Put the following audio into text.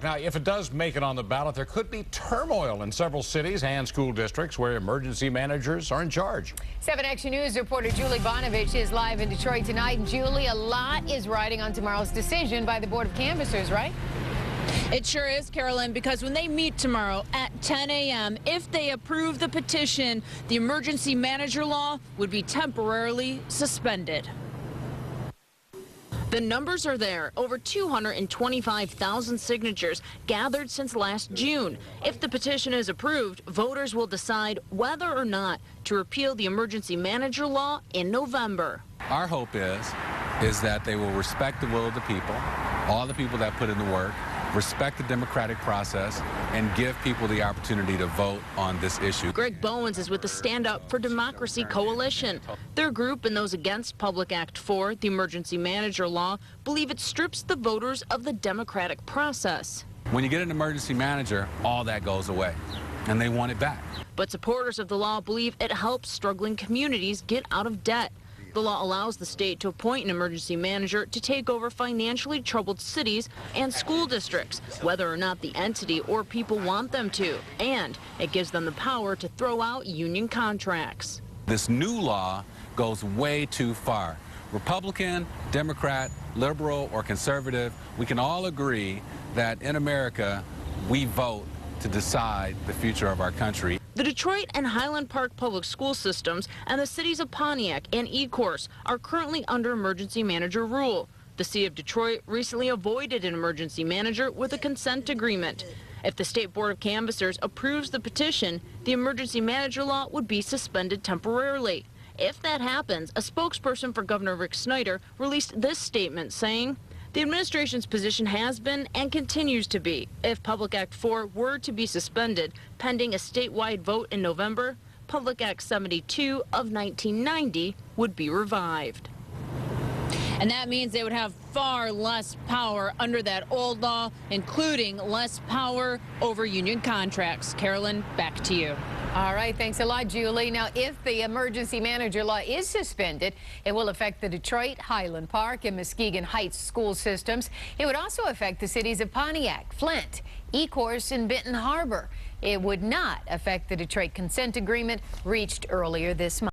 Now, if it does make it on the ballot, there could be turmoil in several cities and school districts where emergency managers are in charge. 7 Action News reporter Julie Bonovich is live in Detroit tonight. And Julie, a lot is riding on tomorrow's decision by the Board of Canvassers, right? It sure is, Carolyn, because when they meet tomorrow at 10 a.m., if they approve the petition, the emergency manager law would be temporarily suspended. The numbers are there, over 225,000 signatures gathered since last June. If the petition is approved, voters will decide whether or not to repeal the emergency manager law in November. Our hope is that they will respect the will of the people, all the people that put in the work, respect the democratic process, and give people the opportunity to vote on this issue. Greg Bowens is with the Stand Up for Democracy Coalition. Their group and those against Public Act 4, the emergency manager law, believe it strips the voters of the democratic process. When you get an emergency manager, all that goes away, and they want it back. But supporters of the law believe it helps struggling communities get out of debt. The law allows the state to appoint an emergency manager to take over financially troubled cities and school districts, whether or not the entity or people want them to. And it gives them the power to throw out union contracts. This new law goes way too far. Republican, Democrat, liberal, or conservative, we can all agree that in America, we vote to decide the future of our country. The Detroit and Highland Park public school systems and the cities of Pontiac and Ecorse are currently under emergency manager rule. The city of Detroit recently avoided an emergency manager with a consent agreement. If the State Board of Canvassers approves the petition, the emergency manager law would be suspended temporarily. If that happens, a spokesperson for Governor Rick Snyder released this statement saying, "The administration's position has been and continues to be, if Public Act 4 were to be suspended pending a statewide vote in November, Public Act 72 of 1990 would be revived." And that means they would have far less power under that old law, including less power over union contracts. Carolyn, back to you. All right, thanks a lot, Julie. Now, if the emergency manager law is suspended, it will affect the Detroit, Highland Park, and Muskegon Heights school systems. It would also affect the cities of Pontiac, Flint, Ecorse, and Benton Harbor. It would not affect the Detroit consent agreement reached earlier this month.